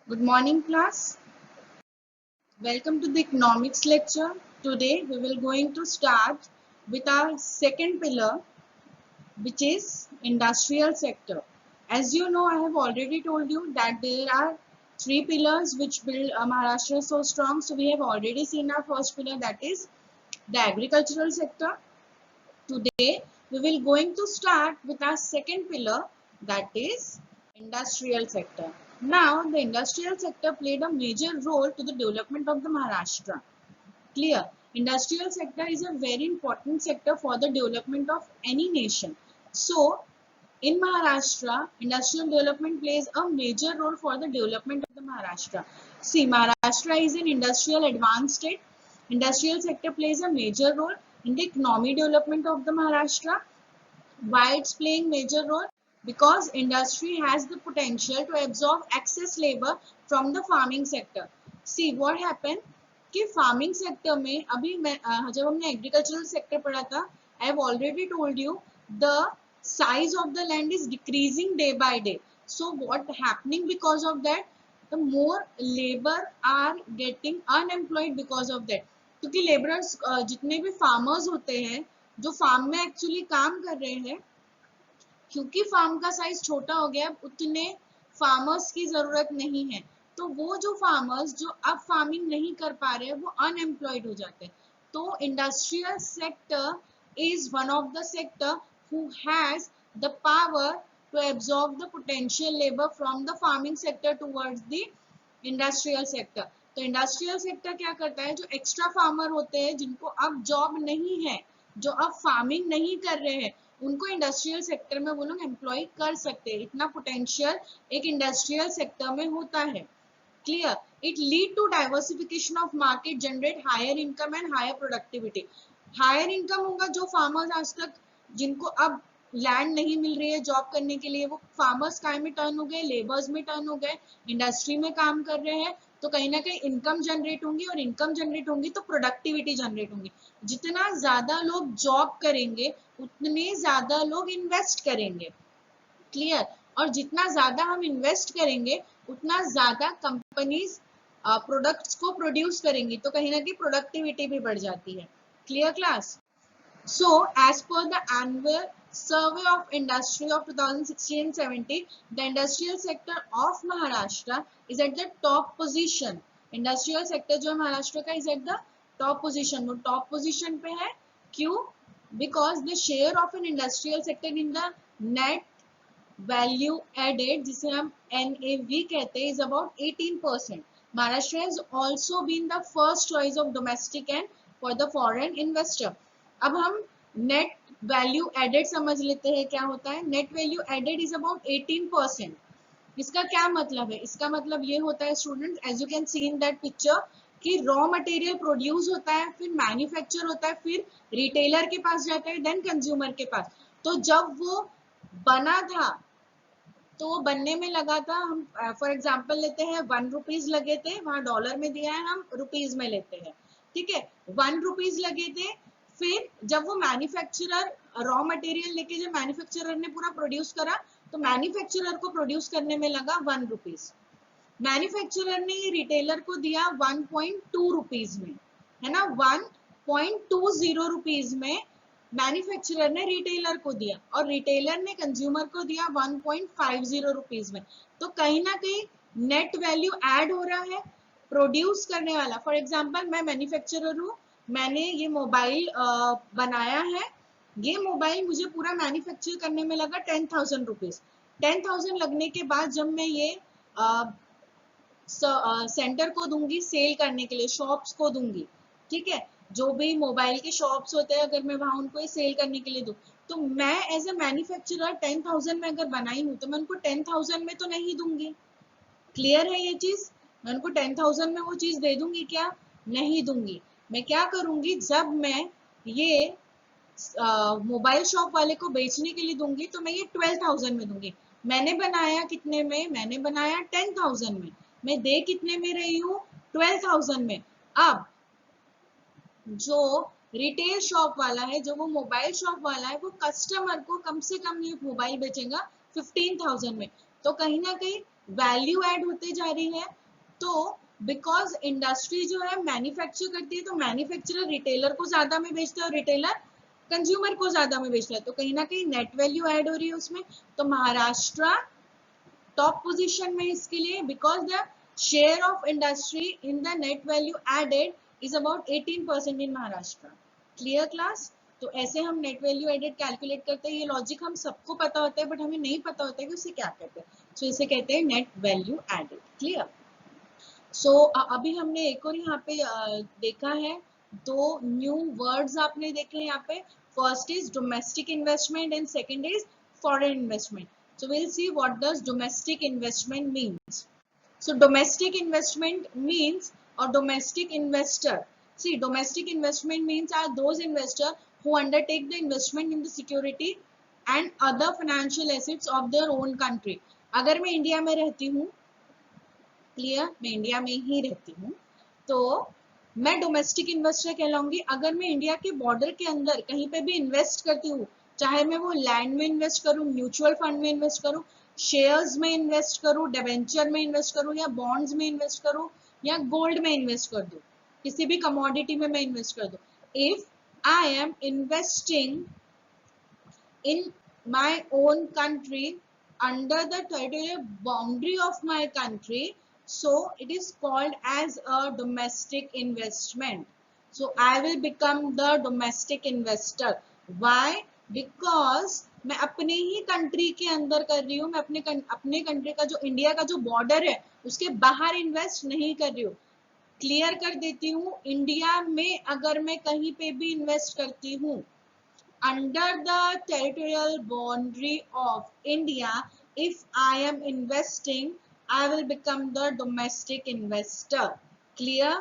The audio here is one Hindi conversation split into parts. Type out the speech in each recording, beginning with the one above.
Good morning, class. Welcome to the economics lecture. Today we will going to start with our second pillar, which is industrial sector. As you know, I have already told you that there are three pillars which build Maharashtra so strong. So we have already seen our first pillar, that is the agricultural sector. Today we will going to start with our second pillar, that is industrial sector. Now the industrial sector played a major role to the development of the Maharashtra. Clear. Industrial sector is a very important sector for the development of any nation. So in Maharashtra, industrial development plays a major role for the development of the Maharashtra. See, Maharashtra is an industrial advanced state. Industrial sector plays a major role in the economic development of the Maharashtra. Why it's playing major role? Because industry has the potential to absorb excess labor from the farming sector. See what happened कि फार्मिंग सेक्टर में अभी मैं जब हमने एग्रीकल्चरल सेक्टर पढ़ा था, आई have already told you the size of the land is decreasing day by day. So what happening because of that? The more labor are getting unemployed because of that. क्योंकि लेबरर्स जितने भी फार्मर्स होते हैं जो फार्म में एक्चुअली काम कर रहे हैं, क्योंकि फार्म का साइज छोटा हो गया, उतने फार्मर्स की जरूरत नहीं है, तो वो जो फार्मर्स जो अब फार्मिंग नहीं कर पा रहे हैं वो अनएम्प्लॉयड हो जाते हैं. तो industrial sector is one of the sector who has the power to absorb the potential labour from the farming sector towards the industrial sector. तो इंडस्ट्रियल सेक्टर क्या करता है, जो एक्स्ट्रा फार्मर होते हैं जिनको अब जॉब नहीं है, जो अब फार्मिंग नहीं कर रहे हैं, उनको इंडस्ट्रियल सेक्टर में वो लोग एम्प्लॉय कर सकते हैं. इतना पोटेंशियल एक इंडस्ट्रियल सेक्टर में होता है. Clear. It lead to diversification of market, generate higher income and higher productivity. Higher income होगा जो फार्मर्स आज तक जिनको अब लैंड नहीं मिल रही है जॉब करने के लिए, वो फार्मर्स काय में टर्न हो गए, लेबर्स में टर्न हो गए, इंडस्ट्री में काम कर रहे हैं. तो कहीं ना कहीं इनकम जनरेट होंगी, और इनकम जनरेट होंगी तो प्रोडक्टिविटी जनरेट होंगी. जितना ज्यादा लोग जॉब करेंगे उतने ज्यादा लोग इन्वेस्ट करेंगे. क्लियर. और जितना ज्यादा हम इन्वेस्ट करेंगे उतना ज्यादा कंपनीज प्रोडक्ट्स को प्रोड्यूस करेंगी, तो कहीं ना कहीं प्रोडक्टिविटी भी बढ़ जाती है. Clear class. So, as per the annual survey of industry of 2016-17, the industrial sector of Maharashtra is at the top position. Industrial sector जो महाराष्ट्र का is at the top position. वो top position पे है. क्यों? Because the share of an industrial sector in the net value added, जिसे हम NAV कहते हैं, is about 18%. Maharashtra has also been the first choice of domestic and for the foreign investor. अब हम नेट वैल्यू एडेड समझ लेते हैं. क्या होता है net value added? Is about 18%. इसका क्या मतलब है? इसका मतलब ये होता है student, as you can see in that picture, कि रॉ मटेरियल प्रोड्यूस होता है, फिर मैन्युफैक्चर होता है, फिर रिटेलर के पास जाता है, देन कंज्यूमर के पास. तो जब वो बना था तो वो बनने में लगा था, हम फॉर एग्जाम्पल लेते हैं 1 रुपीज लगे थे, वहां डॉलर में दिया है, हम रुपीज में लेते हैं. ठीक है, 1 रुपीज लगे थे. फिर जब वो मैन्युफैक्चरर रॉ मटेरियल लेके जब मैन्युफैक्चरर ने पूरा प्रोड्यूस करा, तो मैन्युफैक्चरर को प्रोड्यूस करने में लगा 1 रुपीज. मैन्युफैक्चरर ने ये रिटेलर को दिया 1.2 रुपीज में, है ना. 1.20 रुपीज में मैन्युफैक्चरर ने रिटेलर को दिया, और रिटेलर ने कंज्यूमर को दिया 1.50 रुपीज में. तो कहीं ना कहीं नेट वैल्यू ऐड हो रहा है प्रोड्यूस करने वाला. फॉर एग्जाम्पल मैं मैन्युफैक्चरर हूँ, मैंने ये मोबाइल बनाया है. ये मोबाइल मुझे पूरा मैन्युफैक्चर करने में लगा 10,000 रुपीज. 10,000 लगने के बाद जब मैं ये सेंटर को दूंगी सेल करने के लिए, शॉप्स को दूंगी, ठीक है, जो भी मोबाइल के शॉप्स होते हैं, अगर मैं वहां उनको सेल करने के लिए दूं, तो मैं एज ए मैन्युफैक्चरर 10,000 में अगर बनाई हूं तो मैं उनको 10,000 में तो नहीं दूंगी. क्लियर है ये चीज? मैं उनको 10,000 में वो चीज दे दूंगी क्या? नहीं दूंगी. मैं क्या करूंगी, जब मैं ये मोबाइल शॉप वाले को बेचने के लिए दूंगी तो मैं ये 12,000 में दूंगी. मैंने बनाया कितने में? मैंने बनाया 10,000 में. मैं दे कितने में रही हूँ? 12,000 में. अब जो रिटेल शॉप वाला है, जो वो मोबाइल शॉप वाला है, वो कस्टमर को कम से कम ये मोबाइल बेचेगा 15,000 में. तो कहीं ना कहीं वैल्यू ऐड होते जा रही है, तो बिकॉज इंडस्ट्री जो है मैन्युफैक्चर करती है, तो मैन्युफैक्चरर रिटेलर को ज्यादा में बेचता है और रिटेलर कंज्यूमर को ज्यादा में बेचता है, तो कहीं ना कहीं नेट वैल्यू ऐड हो रही है उसमें। तो महाराष्ट्र टॉप पोजीशन में इसके लिए, because the share of industry in the net value added is about 18% in Maharashtra. Clear class? तो ऐसे हम नेट वैल्यू एडेड कैलकुलेट करते हैं। ये लॉजिक हम सबको पता होता है, बट हमें नहीं पता होता है कि उसे क्या कहते हैं। तो इसे कहते हैं नेट वैल्यू एडेड। क्लियर? सो अभी हमने एक और यहाँ पे देखा है, दो न्यू वर्ड्स आपने देखे यहाँ पे। First is domestic investment and second is foreign investment. So will see what does domestic investment means. So domestic investment means, or domestic investor. See, domestic investment means are those investors who undertake the investment in the security and other financial assets of their own country. अगर मैं इंडिया में रहती हूँ, क्लियर, मैं इंडिया में ही रहती हूँ, तो मैं डोमेस्टिक इन्वेस्टर कहलाऊंगी। अगर मैं इंडिया के बॉर्डर के अंदर कहीं पे भी इन्वेस्ट करती हूँ, चाहे मैं वो लैंड में इन्वेस्ट करूँ, म्यूचुअल फंड में इन्वेस्ट करूँ, शेयर्स में इन्वेस्ट करूँ, डिबेंचर में इन्वेस्ट करूँ, या बॉन्ड्स में इन्वेस्ट करूँ, या गोल्ड में इन्वेस्ट कर दूँ, किसी भी कमोडिटी में मैं इन्वेस्ट कर दूँ, if I am investing in my own country under the territorial boundary of my country, so it is called as a domestic investment. So I will become the domestic investor. Why? Because मैं अपने ही कंट्री के अंदर कर रही हूँ, मैं अपने कंट्री का जो इंडिया का जो बॉर्डर है उसके बाहर इन्वेस्ट नहीं कर रही हूँ। क्लियर कर देती हूँ, इंडिया में अगर मैं कहीं पे भी इन्वेस्ट करती हूँ under the territorial boundary of India, if I am investing, I will become the domestic investor. Clear?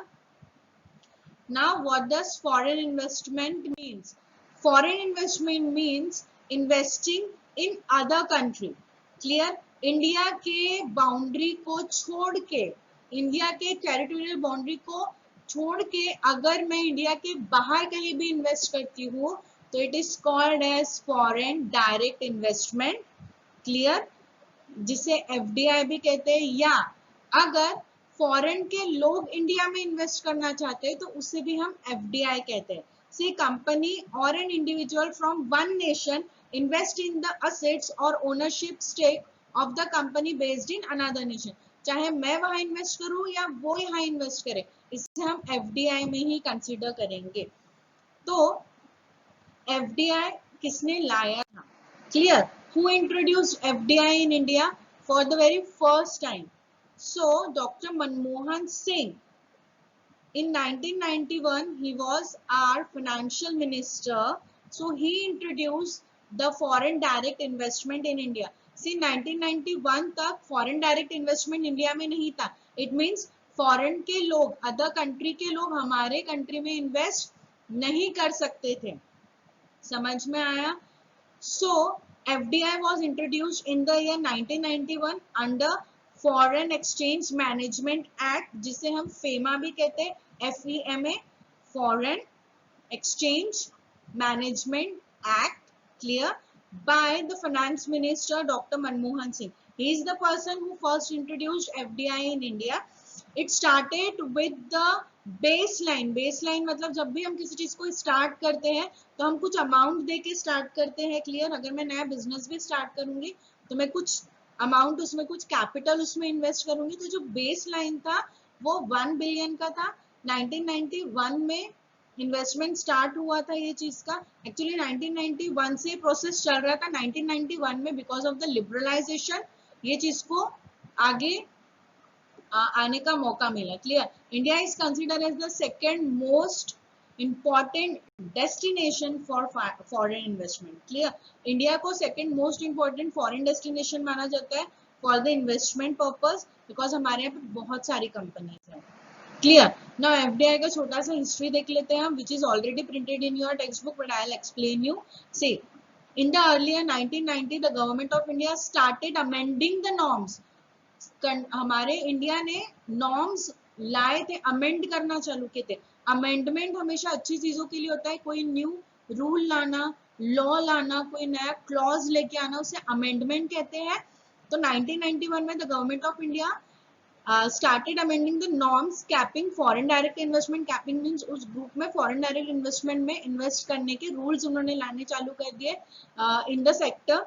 Now, what does foreign investment means? Foreign investment means investing in other country. Clear? India के बाउंड्री को छोड़ के, इंडिया के टेरिटोरियल बाउंड्री को छोड़ के अगर मैं इंडिया के बाहर कहीं भी इन्वेस्ट करती हूँ, तो it is called as foreign direct investment. Clear? जिसे एफडीआई भी कहते हैं, या अगर फॉरेन के लोग इंडिया में इन्वेस्ट करना चाहते हैं तो उसे भी हम एफडीआई कहते हैं। सी कंपनी और an individual from one nation invest in the assets और ownership stake of the company based in another nation. चाहे मैं वहां इन्वेस्ट करूं या वो यहाँ इन्वेस्ट करे, इसे हम एफडीआई में ही कंसिडर करेंगे। तो एफडीआई किसने लाया था? Clear? Who introduced FDI in India for the very first time? So doctor Manmohan Singh. In 1991 he was our financial minister, so he introduced the foreign direct investment in India. See, 1991 तक foreign direct investment इंडिया में नहीं था। It means foreign के लोग, other country के लोग हमारे country में invest नहीं कर सकते थे। समझ में आया? So FDI was introduced in the year 1991 under Foreign Exchange Management Act, जिसे हम FEMA भी कहते हैं, FEMA, Foreign Exchange Management Act, clear, by the Finance Minister Dr. Manmohan Singh. He is the person who first introduced FDI in India. It started with the baseline. Baseline मतलब जब भी हम किसी चीज को स्टार्ट करते हैं तो हम कुछ अमाउंट दे के स्टार्ट करते हैं। क्लियर? अगर मैं नया बिजनेस भी स्टार्ट करूंगी तो मैं कुछ अमाउंट उसमें, कुछ कैपिटल उसमें इन्वेस्ट करूंगी। तो जो बेस लाइन था वो 1 बिलियन का था। 1991 में इन्वेस्टमेंट स्टार्ट हुआ था ये चीज का। एक्चुअली 1991 से प्रोसेस चल रहा था। 1991 में बिकॉज ऑफ द लिबरलाइजेशन ये चीज को आगे आने का मौका मिला। Clear? India is considered as the second most important destination for foreign investment. Clear? India को second most important foreign destination माना जाता है for the investment purpose, because हमारे यहाँ पे बहुत सारी कंपनीज हैं। क्लियर? नाउ एफडीआई का छोटा सा हिस्ट्री देख लेते हैं हम, which is already printed in your textbook, but I will explain you. See, in the earlier 1990 the government of India started amending the norms. हमारे इंडिया ने नॉर्म्स लाए थे, अमेंड करना चालू किए थे। अमेंडमेंट हमेशा अच्छी चीजों के लिए होता है। कोई न्यू रूल लाना, लॉ लाना, कोई नया क्लॉज लेके आना, उसे अमेंडमेंट कहते हैं। तो 1991 में the government of India started amending the norms capping foreign direct investment. capping means उस ग्रुप में foreign direct investment में इन्वेस्ट करने के रूल्स उन्होंने लाने चालू कर दिए in the sector.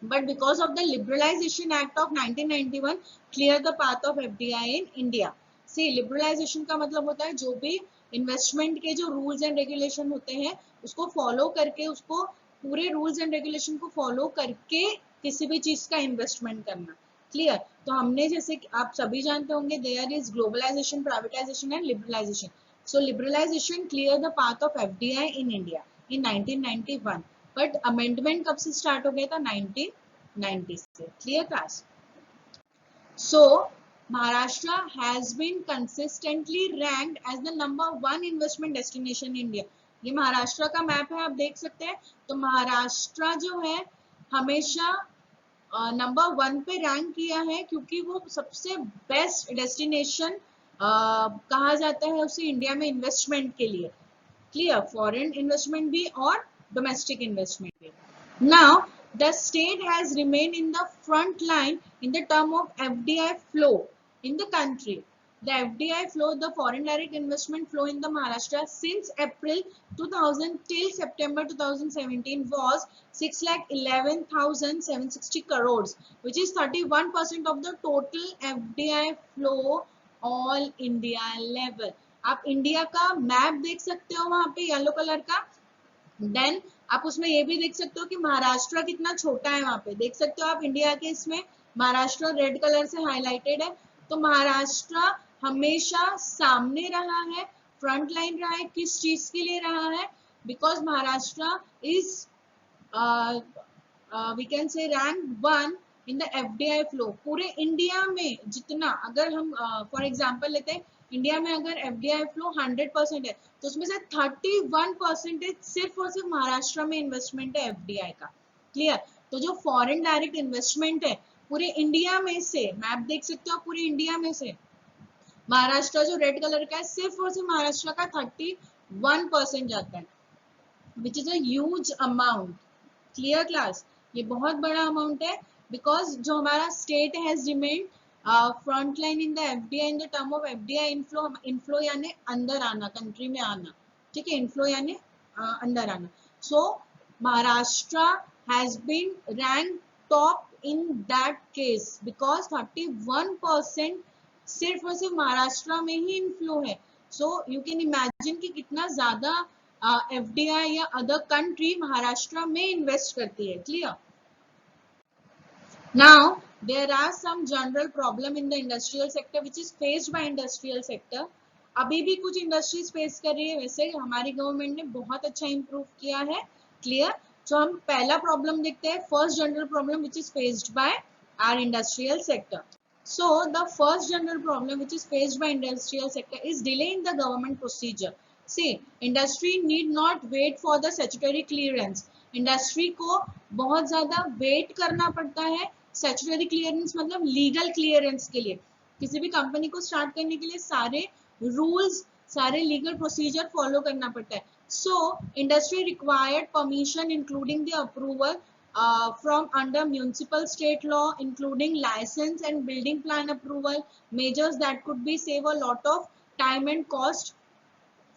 But because of the Liberalization Act of 1991 clear the path of FDI in India. See, liberalization का मतलब होता है जो भी इन्वेस्टमेंट के जो रूल्स एंड रेगुलेशन होते हैं उसको फॉलो करके, उसको पूरे रूल्स एंड रेगुलेशन को फॉलो करके किसी भी चीज का इन्वेस्टमेंट करना. क्लियर? तो हमने जैसे आप सभी जानते होंगे there is globalisation, privatisation and liberalisation. So liberalisation clear the path of FDI in India in 1991. But amendment कब से स्टार्ट हो गया था? 1990 से. Clear class? So Maharashtra has been consistently ranked as the #1 investment destination in India. ये महाराष्ट्र का मैप है, आप देख सकते हैं. तो महाराष्ट्र जो है हमेशा #1 पे रैंक किया है क्योंकि वो सबसे बेस्ट डेस्टिनेशन कहा जाता है उसे इंडिया में इन्वेस्टमेंट के लिए. क्लियर? फॉरेन इन्वेस्टमेंट भी और डोमेस्टिक इन्वेस्टमेंट भी. Now the state has remained in the front line in the term of FDI flow in the country. The FDI flow, the foreign direct investment flow in the Maharashtra since April 2000 till September 2017 was 6,11,760 crores, which is 31% of the total FDI flow all India level. आप इंडिया का मैप देख सकते हो वहां पे येलो कलर का. देन आप उसमें ये भी देख सकते हो कि महाराष्ट्र कितना छोटा है. वहां पे देख सकते हो आप इंडिया के इसमें महाराष्ट्र रेड कलर से हाईलाइटेड है. तो महाराष्ट्र हमेशा सामने रहा है, फ्रंट लाइन रहा है. किस चीज के लिए रहा है? Because Maharashtra is we can say rank 1 in the FDI flow. पूरे इंडिया में जितना, अगर हम फॉर एग्जाम्पल लेते हैं, इंडिया में अगर एफडीआई फ्लो 100% है तो उसमें से 31% सिर्फ और सिर्फ महाराष्ट्र में इन्वेस्टमेंट है एफडीआई का. क्लियर? तो जो फॉरेन डायरेक्ट इन्वेस्टमेंट है पूरे इंडिया में से, मैप देख सकते हो, पूरे इंडिया में से महाराष्ट्र जो रेड कलर का है सिर्फ और सिर्फ महाराष्ट्र का 31% जाता है, which is a huge amount. Clear class? ये बहुत बड़ा अमाउंट है बिकॉज जो हमारा state has remained front line in the FDI in the term of FDI inflow. Inflow यानी अंदर आना, कंट्री में आना. ठीक है? इनफ्लो यानी अंदर आना. So Maharashtra has been rank top in that case because 31% सिर्फ और सिर्फ महाराष्ट्र में ही इनफ्लो है. सो यू कैन इमेजिन कि कितना ज्यादा एफडीआई या अदर कंट्री महाराष्ट्र में इन्वेस्ट करती है. Clear? Now there are some general problem in the industrial sector which is faced by industrial sector. अभी भी कुछ इंडस्ट्रीज फेस कर रही है. वैसे हमारी गवर्नमेंट ने बहुत अच्छा इंप्रूव किया है. क्लियर? तो हम पहला प्रॉब्लम देखते हैं. First general problem which is faced by our industrial sector. So the first general problem which is faced by industrial sector is delay in the government procedure. See, industry need not wait for the statutory clearance. Industry को बहुत ज्यादा वेट करना पड़ता है. स्टैट्यूटरी क्लियरेंस मतलब लीगल क्लियरेंस के लिए. किसी भी कंपनी को स्टार्ट करने के लिए सारे रूल्स, सारे लीगल प्रोसीजर फॉलो करना पड़ता है. So industry required permission including the approval from under municipal state law, including license and building plan approval, measures that could be save a lot of time and cost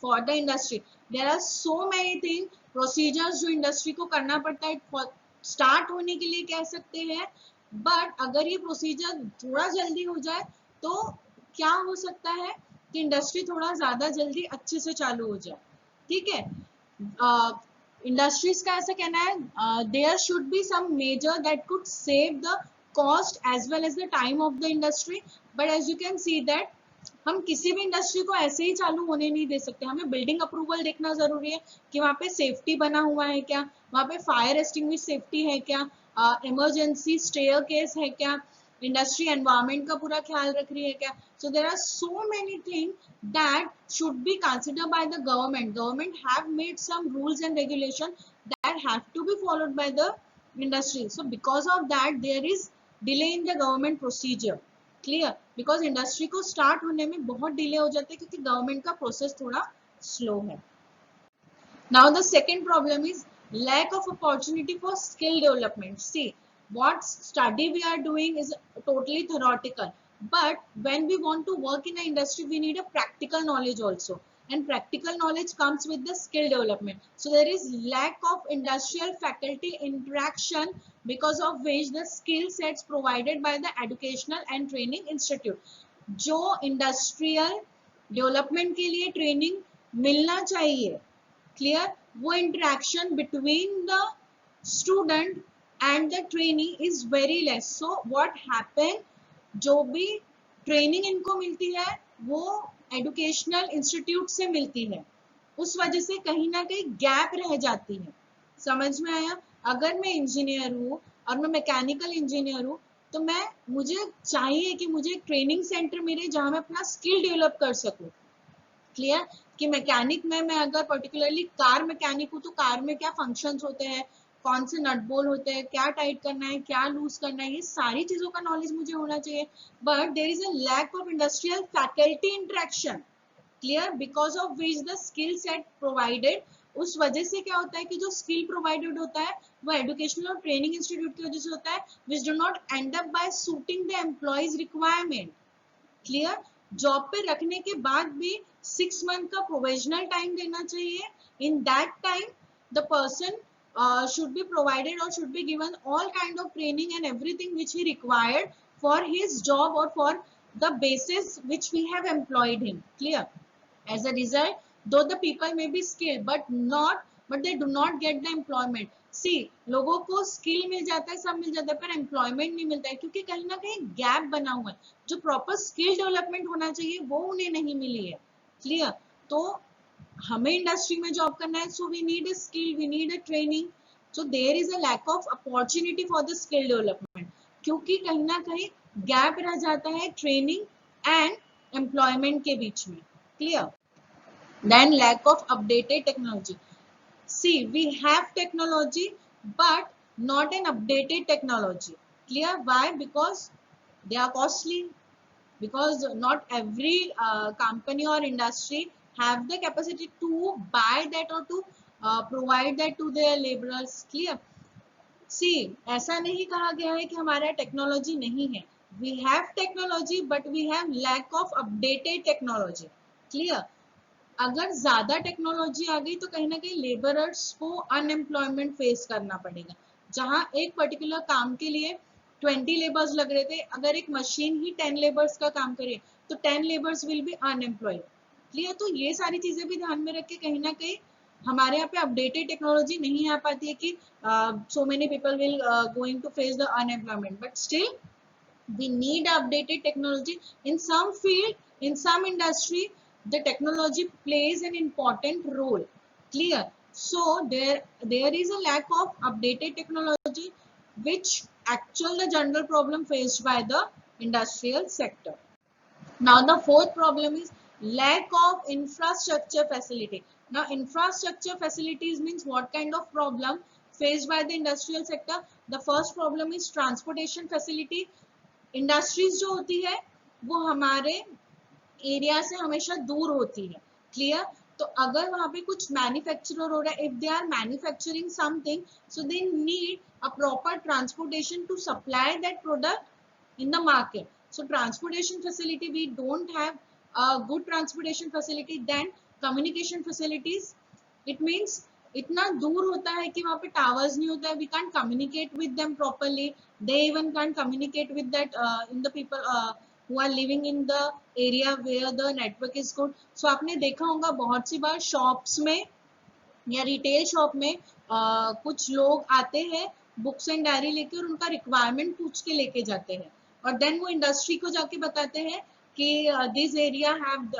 for the industry. There are so many things, procedures जो industry को करना पड़ता है start होने के लिए कह सकते हैं. but अगर ये procedure थोड़ा जल्दी हो जाए तो क्या हो सकता है कि इंडस्ट्री थोड़ा ज्यादा जल्दी अच्छे से चालू हो जाए. ठीक है? इंडस्ट्रीज का ऐसा कहना है there should be some measure that could save the cost as well as the time of the industry. But as you can see that हम किसी भी इंडस्ट्री को ऐसे ही चालू होने नहीं दे सकते. हमें बिल्डिंग अप्रूवल देखना जरूरी है कि वहाँ पे सेफ्टी बना हुआ है क्या, वहाँ पे फायर एक्सटिंग्विश सेफ्टी है क्या, इमरजेंसी स्टेयरकेस है क्या, इंडस्ट्री एनवायरमेंट का पूरा ख्याल रख रही है क्या. So there are so many things that should be considered by the government. Government have made some rules and regulation that have to be followed by the industry. So because of that there is delay in the government procedure. Clear? Because industry को start होने में बहुत delay हो जाता है क्योंकि government का process थोड़ा slow है. Now the second problem is lack of opportunity for skill development. See, what study we are doing is totally theoretical, but when we want to work in an industry we need a practical knowledge also, and practical knowledge comes with the skill development. So there is lack of industrial faculty interaction, because of which the skill sets provided by the educational and training institute, जो इंडस्ट्रियल डेवलपमेंट के लिए ट्रेनिंग मिलना चाहिए, क्लियर, वो interaction between the student and the trainee is very less. So what happen, जो भी ट्रेनिंग इनको मिलती है वो एजुकेशनल इंस्टीट्यूट से मिलती है, उस वजह से कहीं ना कहीं गैप रह जाती है. समझ में आया? अगर मैं इंजीनियर हूँ और मैं मैकेनिकल इंजीनियर हूँ, तो मैं मुझे चाहिए कि मुझे एक ट्रेनिंग सेंटर मिले जहां मैं अपना स्किल डेवलप कर सकूं. क्लियर, कि मैकेनिक में मैं अगर पर्टिकुलरली कार मैकेनिक हूँ तो कार में क्या फंक्शंस होते हैं, कौन से नट बोल होते हैं, क्या टाइट करना है, क्या लूज करना है, ये सारी चीजों का नॉलेज मुझे होना चाहिए. But there is a lack of industrial faculty interaction, clear, because of which the skill set provided, उस वजह से क्या होता है कि जो स्किल प्रोवाइडेड होता है वो एजुकेशनल और ट्रेनिंग इंस्टीट्यूट की वजह से होता है, which do not end up by suiting the employees requirement. Clear, job पे रखने के बाद भी 6 मंथ का प्रोविजनल टाइम देना चाहिए. In that time the person should be provided or should be given all kind of training and everything which he required for his job or for the basis which we have employed him. Clear? As a result, though the people may be skilled but they do not get the employment. See, लोगों को स्किल मिल जाता है, सब मिल जाता है, पर एम्प्लॉयमेंट नहीं मिलता है, क्योंकि कहीं ना कहीं गैप बना हुआ है. जो प्रॉपर स्किल डेवलपमेंट होना चाहिए वो उन्हें नहीं मिली है. क्लियर? तो हमें इंडस्ट्री में जॉब करना है, so we need a skill, we need a training. So there is a lack of opportunity for the skill development, क्योंकि कहीं ना कहीं गैप रह जाता है ट्रेनिंग एंड एम्प्लॉयमेंट के बीच में. Clear? Then lack of updated technology. See, we have technology, but not an updated technology. Clear? Why? Because they are costly. Because not every company or industry have the capacity to buy that or to provide that to their laborers. Clear? See, ऐसा नहीं कहा गया है कि हमारा टेक्नोलॉजी नहीं है. We have technology, but we have lack of updated technology. Clear? अगर ज्यादा टेक्नोलॉजी आ गई तो कहीं ना कहीं लेबरर्स को अनएम्प्लॉयमेंट फेस करना पड़ेगा. जहां एक पर्टिकुलर काम के लिए 20 लेबर्स लग रहे थे, अगर एक मशीन ही 10 लेबर्स का काम करे तो 10 labours will be unemployed. Clear? तो ये सारी चीजें भी ध्यान में रख के कहीं ना कहीं हमारे यहाँ पे अपडेटेड टेक्नोलॉजी नहीं आ पाती है कि so many people will going to face the unemployment, but still we need updated technology. In some field, in some industry, the technology plays an important role. Clear? So there is a lack of updated technology, which actual the general problem faced by the industrial sector. Now the fourth problem is lack of infrastructure facility. Now infrastructure facilities means what kind of problem faced by the industrial sector? The first problem is transportation facility. Industries जो होती है वो हमारे एरिया से हमेशा दूर होती है. क्लियर? तो अगर वहां पे कुछ मैन्युफैक्चरर हो रहा है, if they are manufacturing something, so they need a proper transportation to supply that product in the market. So transportation facility, we don't have a good transportation facility. Then communication facilities, it means इतना दूर होता है कि वहाँ पे टावर्स नहीं होता है, we can't communicate with them properly. They even can't communicate with that in the people who are living in the area where the network is good. So आपने देखा होगा बहुत सी बार शॉप्स में या रिटेल शॉप में कुछ लोग आते हैं बुक्स एंड डायरी लेके और उनका रिक्वायरमेंट पूछ के लेके जाते हैं, और देन वो इंडस्ट्री को जाके बताते हैं कि this area have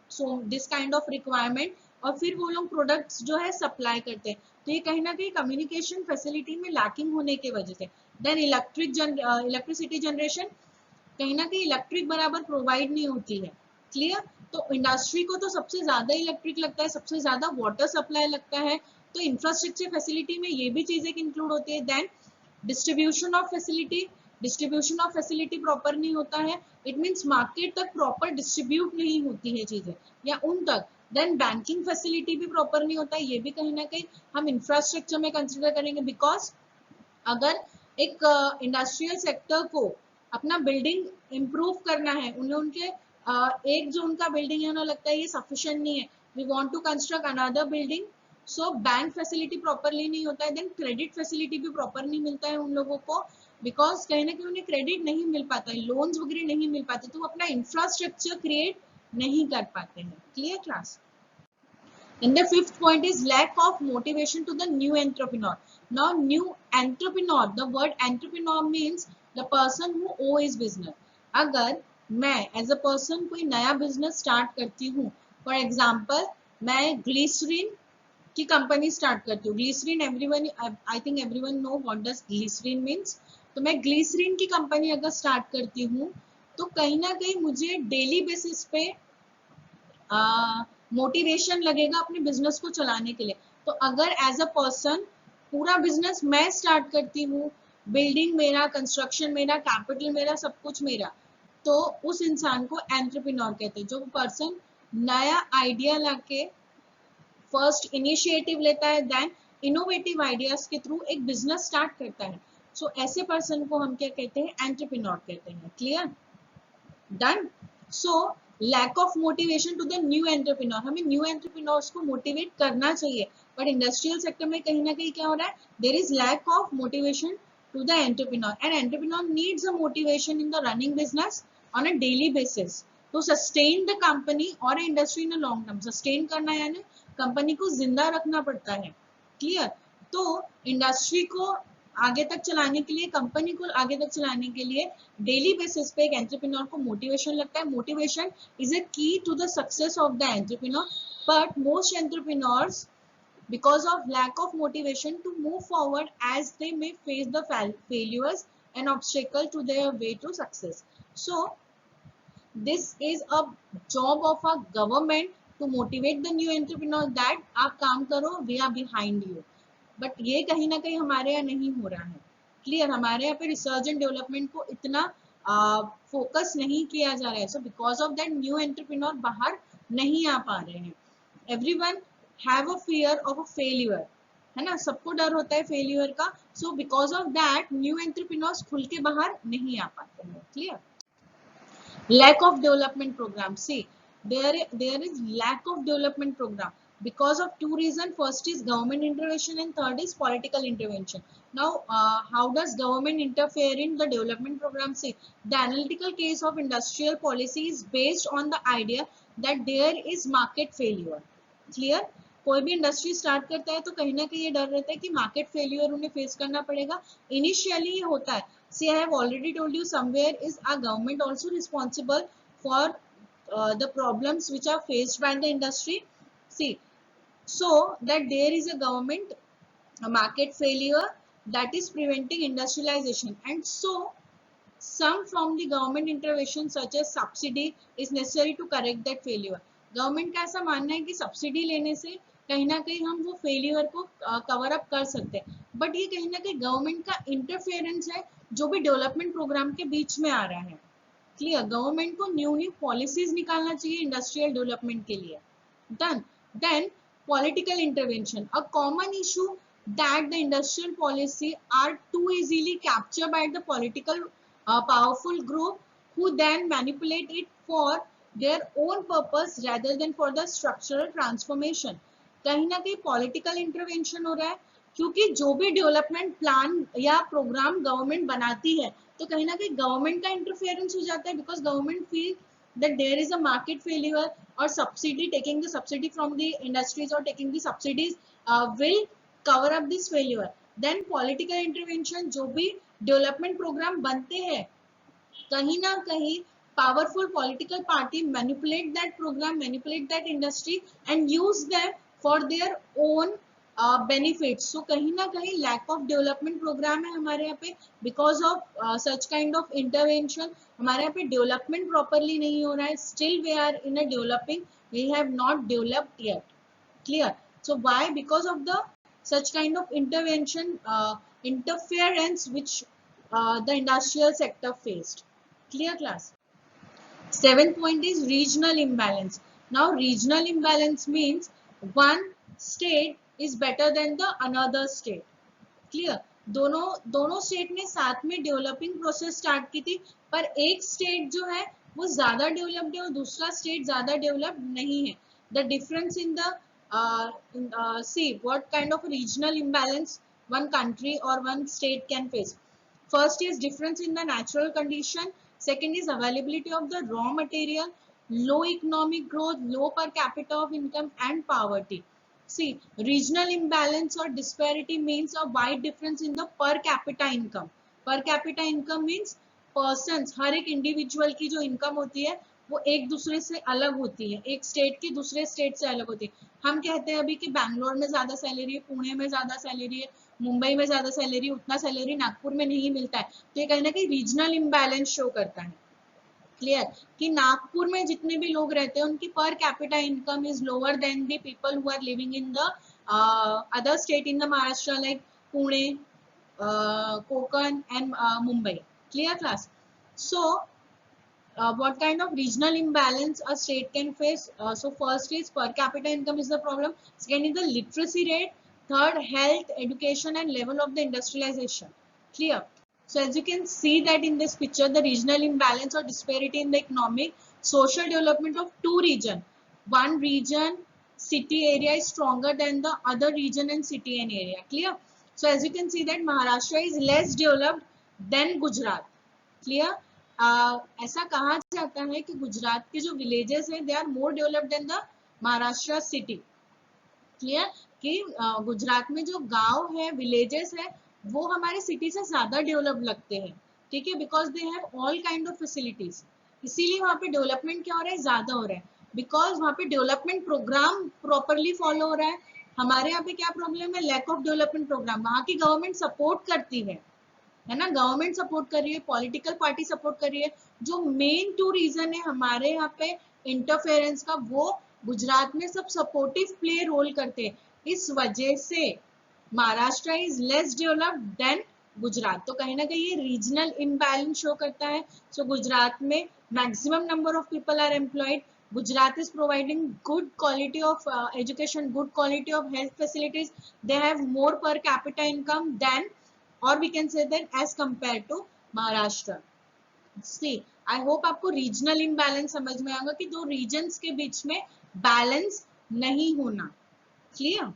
so this kind of requirement, और फिर वो लोग प्रोडक्ट्स जो है सप्लाई करते हैं. तो ये कहीं ना कहीं कम्युनिकेशन फैसिलिटी में लैकिंग होने की वजह से. देन इलेक्ट्रिसिटी जनरेशन, कहीं ना कहीं इलेक्ट्रिक बराबर प्रोवाइड नहीं होती है. क्लियर? तो इंडस्ट्री को तो सबसे ज्यादा इलेक्ट्रिक लगता है, सबसे ज्यादा वाटर सप्लाई लगता है, तो इंफ्रास्ट्रक्चर फैसिलिटी में ये भी चीजें इंक्लूड होती है. Then distribution of facility proper नहीं होता है, इट मीन्स मार्केट तक प्रॉपर डिस्ट्रीब्यूट नहीं होती है चीजें या उन तक. देन बैंकिंग फैसिलिटी भी प्रॉपर नहीं होता है, ये भी कहीं ना कहीं हम इंफ्रास्ट्रक्चर में कंसिडर करेंगे. बिकॉज अगर एक इंडस्ट्रियल सेक्टर को अपना बिल्डिंग इम्प्रूव करना है, उन्हें उनके एक जो उनका बिल्डिंग है उन्हें लगता है ये सफिशिएंट नहीं है, we want to construct another building, so bank facility properly नहीं होता है, देन क्रेडिट फैसिलिटी भी प्रॉपर नहीं मिलता है उन लोगों को, बिकॉज कहीं ना कहीं उन्हें क्रेडिट नहीं मिल पाता है, लोन्स वगैरह नहीं मिल पाते, तो वो अपना इंफ्रास्ट्रक्चर क्रिएट नहीं कर पाते हैं। Clear class? Then the fifth point is lack of motivation to the new entrepreneur. Now, new entrepreneur, the word entrepreneur means the person who owns business. अगर मैं as a person कोई नया business start करती हूँ, for example, मैं glycerin की कंपनी स्टार्ट करती हूँ, glycerin everyone, I think everyone know what does glycerin means, तो मैं ग्लिसरीन की कंपनी अगर स्टार्ट करती हूँ तो कहीं ना कहीं मुझे डेली बेसिस पे मोटिवेशन लगेगा अपने बिजनेस को चलाने के लिए। तो अगर एज अ पर्सन पूरा बिजनेस मैं स्टार्ट करती हूँ, बिल्डिंग मेरा, कंस्ट्रक्शन मेरा, कैपिटल मेरा, सब कुछ मेरा, तो उस इंसान को एंटरप्रेन्योर कहते हैं। जो पर्सन नया आइडिया लाके फर्स्ट इनिशिएटिव लेता है, देन इनोवेटिव आइडियाज के थ्रू एक बिजनेस स्टार्ट करता है, सो ऐसे पर्सन को हम क्या कहते हैं? एंटरप्रेन्योर कहते हैं। Clear? Done? So lack of motivation to the new entrepreneur, हमें न्यू एंटरप्रेन्योर्स को मोटिवेट करना चाहिए, बट इंडस्ट्रियल सेक्टर में कहीं ना कहीं क्या हो रहा है? There is lack of motivation to the entrepreneur, and entrepreneur needs a motivation in the running business on a daily basis to sustain the company और industry in long term. Sustain करना यानी कंपनी को जिंदा रखना पड़ता है। क्लियर? तो इंडस्ट्री को आगे तक चलाने के लिए, कंपनी को आगे तक चलाने के लिए डेली बेसिस पे एक एंटरप्रेन्योर को मोटिवेशन लगता है। Motivation is a key to the success of the entrepreneur, but most entrepreneurs, because of lack of motivation to move forward, as they may face the failures and obstacle to their way to success. So this is a job of a government to motivate the new entrepreneur that आप काम करो, we are behind you, but ये कहीं ना कहीं हमारे यहाँ नहीं हो रहा है। क्लियर? हमारे यहाँ पे रिसर्च एंड डेवलपमेंट को इतना फोकस नहीं किया जा रहा है, so because of that new entrepreneur बाहर नहीं आ पा रहे हैं। Everyone have a fear of a failure, है ना, सबको डर होता है फेल्यूर का, so because of that new entrepreneurs खुल के बाहर नहीं आ पाते हैं। Clear? Lack of development program. See, there is lack of development program because of two reasons. First is government intervention and third is political intervention. Now, how does government interfere in the development program? See, the analytical case of industrial policy is based on the idea that there is market failure. Clear? कोई भी इंडस्ट्री स्टार्ट करता है तो कहीं ना कहीं ये डर रहता है कि मार्केट फेलियर उन्हें फेस करना पड़ेगा। इनिशियली ये होता है। See, I have already told you, somewhere is our government also responsible for the problems which are faced by the industry. See, so that there is a government a market failure that is preventing industrialization, and so some from the government intervention such as subsidy is necessary to correct that failure. Government का ऐसा मानना है कि सब्सिडी लेने से कहीं ना कहीं हम वो फेलियर को कवर अप कर सकते हैं, बट ये कहीं ना कहीं गवर्नमेंट का इंटरफेरेंस है जो भी डेवलपमेंट प्रोग्राम के बीच में आ रहा है। क्लियर? गवर्नमेंट को न्यू न्यू पॉलिसीज निकालना चाहिए इंडस्ट्रियल डेवलपमेंट के लिए। Done? Then political intervention, a common issue that the industrial policy are too easily captured by the political powerful group who then manipulate it for their own purpose rather than for the structural transformation. कहीं ना कहीं पॉलिटिकल इंटरवेंशन हो रहा है, क्योंकि जो भी डेवलपमेंट प्लान या प्रोग्राम गवर्नमेंट बनाती है तो कहीं ना कहीं गवर्नमेंट का इंटरफेरेंस हो जाता है, because government feel that there is a market failure or subsidy, taking the subsidy from the industries or taking the subsidies will cover up this failure. Then political intervention, जो भी डेवलपमेंट प्रोग्राम बनते हैं कहीं ना कहीं powerful political party manipulate that program, manipulate that industry and use them for their own benefits. So कहीं ना कहीं lack of development program है हमारे यहाँ पे, because of such kind of intervention हमारे यहाँ पे development properly नहीं हो रहा है, still we are in a developing, we have not developed yet. Clear? So why? Because of the such kind of intervention interference which the industrial sector faced. Clear class? Seventh point is regional imbalance. Now regional imbalance means one state is better than the another state. Clear? दोनों दोनों स्टेट ने साथ में डेवलपिंग प्रोसेस स्टार्ट की थी, पर एक स्टेट जो है वो ज्यादा डेवलप्ड है और दूसरा स्टेट ज्यादा डेवलप्ड नहीं है. The difference in the see what kind of regional imbalance one country or one state can face. First is difference in the natural condition. Second is availability of the raw material, low economic growth, low per capita of income, and poverty. See, regional imbalance or disparity means a wide difference in the per capita income. Per capita income means persons, हर एक इंडिविजुअल की जो इनकम होती है वो एक दूसरे से अलग होती है, एक स्टेट की दूसरे स्टेट से अलग होती है. हम कहते हैं अभी कि बैंगलोर में ज्यादा सैलरी है, पुणे में ज्यादा सैलरी है, मुंबई में ज्यादा सैलरी, उतना सैलरी नागपुर में नहीं मिलता है. तो ये कहीं ना कहीं रीजनल इम्बैलेंस शो करता है. क्लियर कि नागपुर में जितने भी लोग रहते हैं उनकी per capita income is lower than the people who are living in the other state in the Maharashtra like Pune, Konkan and Mumbai. Clear class? So what kind of regional imbalance a state can face? So first is per capita income is the problem. Second is the literacy rate. Third, health, education, and level of the industrialization. Clear? So as you can see that in this picture, the regional imbalance or disparity in the economic, social development of two regions. One region, city area is stronger than the other region and city and area. Clear? So as you can see that Maharashtra is less developed than Gujarat. Clear? ऐसा कहा जाता है कि गुजरात के जो विलेजेस हैं they are more developed than the Maharashtra city. Clear कि गुजरात में जो गांव है, विलेजेस है, वो हमारे सिटी से ज्यादा डेवलप लगते हैं. ठीक है, because they have all kind of facilities. इसीलिए वहाँ पे डेवलपमेंट क्या हो रहा है, ज्यादा हो रहा है, बिकॉज वहाँ पे डेवलपमेंट प्रोग्राम प्रॉपरली फॉलो हो रहा है. हमारे यहाँ पे क्या प्रॉब्लम है, लैक ऑफ डेवलपमेंट प्रोग्राम. वहाँ की गवर्नमेंट सपोर्ट करती है ना, गवर्नमेंट सपोर्ट कर रही है, पॉलिटिकल पार्टी सपोर्ट कर रही है. जो मेन टू रीजन है हमारे यहाँ पे इंटरफेरेंस का, वो गुजरात में सब सपोर्टिव प्ले रोल करते हैं. इस वजह से Maharashtra is less developed than Gujarat. तो कहीं ना कहीं ये रीजनल इम्बैलेंस शो करता है. सो गुजरात में maximum number of people are employed. Gujarat is providing good quality of education, good quality of health facilities. They have more per capita income than, or we can say that as compared to Maharashtra. See, I hope आपको रीजनल इम्बैलेंस समझ में आएगा कि दो रीजन्स के बीच में बैलेंस नहीं होना. Clear?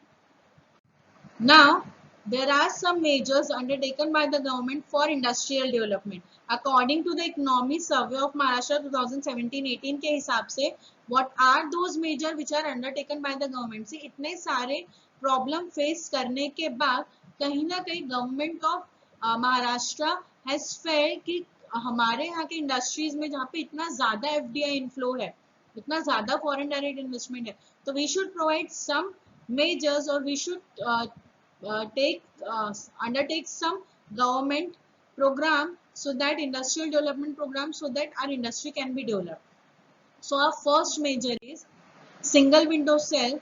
Now, there are some measures undertaken by the government for industrial development. According to the Economic Survey of Maharashtra 2017-18 के हिसाब से, what are those measures which are undertaken by the government? See, इतने सारे प्रॉब्लम फेस करने के बाद कहीं ना कहीं government of Maharashtra has failed कि हमारे यहाँ के इंडस्ट्रीज में जहाँ पे इतना ज्यादा एफडीआई इनफ्लो है, इतना ज्यादा फॉरेन डायरेक्ट इन्वेस्टमेंट है, तो we should provide some measures or we should undertake some government program, so that industrial development program, so that our industry can be developed. So our first measure is single window cell.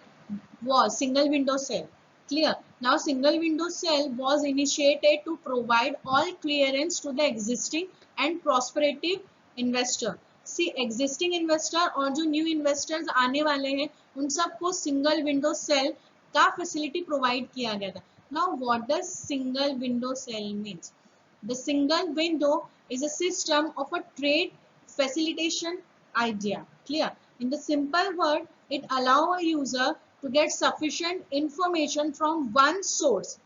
Clear? Now single window cell was initiated to provide all clearance to the existing and prospective investor. See existing investor और जो न्यू इन्वेस्टर्स आने वाले हैं उन सबको सिंगल विंडो सेल का फैसिलिटी प्रोवाइड किया गया था. Now what does single window cell means? The single window is a system of a trade facilitation idea. Clear? In the simple word, it allow a user to get sufficient information from one source.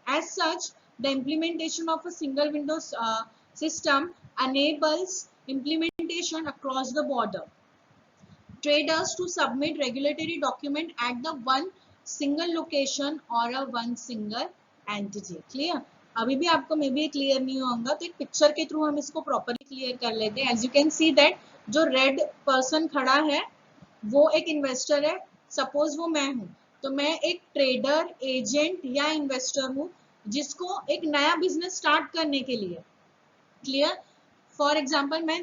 As such, the implementation of a single window system enables implementation across the border. Traders to submit regulatory document at the one single location or a one single entity. Clear? अभी भी आपको मे बी क्लियर नहीं होगा, तो एक पिक्चर के थ्रू हम इसको प्रॉपरली क्लियर कर लेते हैं. As you can see that जो रेड पर्सन खड़ा है वो एक इन्वेस्टर है. सपोज वो मैं हूँ, तो मैं एक ट्रेडर, एजेंट या इन्वेस्टर हूँ जिसको एक नया बिजनेस स्टार्ट करने के लिए. क्लियर? फॉर एग्जाम्पल मैं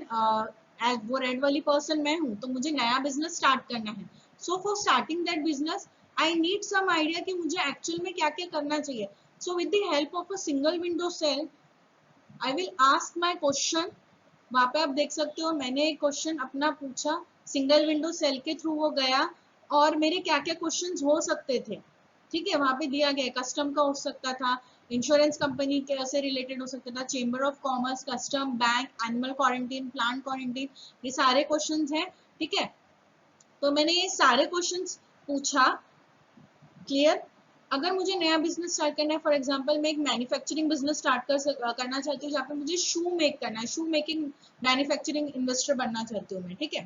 वो रेड वाली पर्सन मैं हूँ, तो मुझे नया बिजनेस स्टार्ट करना है. So for starting that business I need some idea कि मुझे एक्चुअल में क्या क्या करना चाहिए. So with the help of a single window cell I will ask my question. वहां पे आप देख सकते हो मैंने एक क्वेश्चन अपना पूछा, सिंगल विंडो सेल के थ्रू वो गया और मेरे क्या क्या क्वेश्चंस हो सकते थे. ठीक है, वहां पे दिया गया कस्टम का हो सकता था, इंश्योरेंस कंपनी से रिलेटेड हो सकता था, chamber of commerce, custom, bank, animal quarantine, plant quarantine, ये सारे क्वेश्चंस हैं, ठीक है। तो मैंने ये सारे क्वेश्चंस पूछा, क्लियर। अगर मुझे नया बिजनेस स्टार्ट करना है, फॉर एग्जांपल मैं एक मैन्युफैक्चरिंग बिजनेस स्टार्ट करना चाहती हूँ, जहाँ पे मुझे शू मेक करना है, शू मेकिंग मैन्युफैक्चरिंग इन्वेस्टर बनना चाहती हूँ मैं, ठीक है।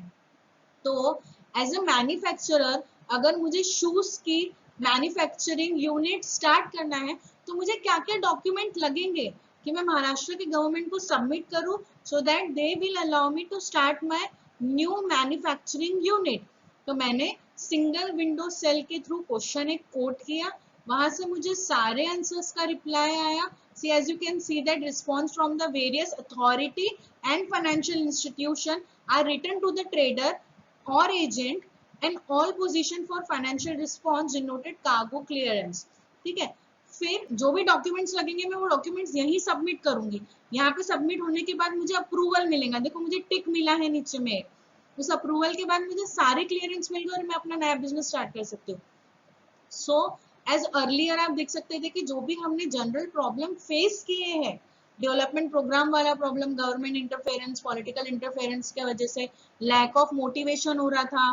तो एज अ मैन्युफैक्चरर अगर मुझे शूज की मैन्युफैक्चरिंग यूनिट स्टार्ट करना है, तो मुझे क्या क्या डॉक्यूमेंट लगेंगे कि मैं महाराष्ट्र की गवर्नमेंट को सबमिट करूं, so that they will allow me to start my new manufacturing unit. तो मैंने सिंगल विंडो सेल के थ्रू क्वेश्चन एक कोट किया, वहां से मुझे सारे आंसर्स का रिप्लाई आया। See, as you can see that response from the various authority and financial institution are written to the trader or agent and all position for financial response denoted cargo clearance, ठीक है। फिर जो भी डॉक्यूमेंट्स लगेंगे मैं वो डॉक्यूमेंट्स यहीं सबमिट करूंगी। यहाँ पे सबमिट होने के बाद मुझे अप्रूवल मिलेगा, देखो मुझे टिक मिला है नीचे में, उस अप्रूवल के बाद मुझे सारे क्लियरेंस मिल गए और मैं अपना नया बिजनेस स्टार्ट कर सकती हूँ। सो एज अर्लियर आप देख सकते थे कि जो भी हमने जनरल प्रॉब्लम फेस किए हैं, डेवलपमेंट प्रोग्राम वाला problem, government interference, political interference की वजह से लैक ऑफ मोटिवेशन हो रहा था,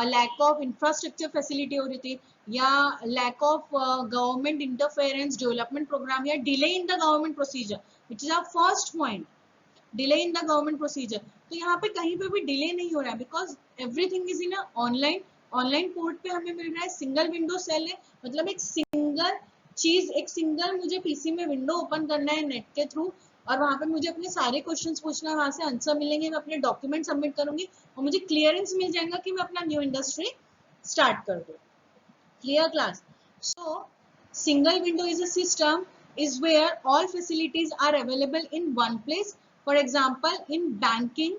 लैक ऑफ इंफ्रास्ट्रक्चर फैसिलिटी हो रही थी, या lack of government interference development program, या delay in the government procedure, which is our first point, delay in the government procedure. तो यहाँ पे कहीं पे भी डिले नहीं हो रहा है, because everything is in online port पे हमें मिल रहा है, सिंगल विंडो सेल है, मतलब एक सिंगल चीज, एक सिंगल मुझे पीसी में विंडो ओपन करना है नेट के थ्रू, और वहां पे मुझे अपने सारे क्वेश्चंस पूछना है, वहां से आंसर मिलेंगे, मैं अपने डॉक्यूमेंट सबमिट करूंगी और मुझे क्लियरेंस मिल जाएगा कि मैं अपना न्यू इंडस्ट्री स्टार्ट कर दूं। Clear class? So single window is a system is where all facilities are available in one place. For example, in banking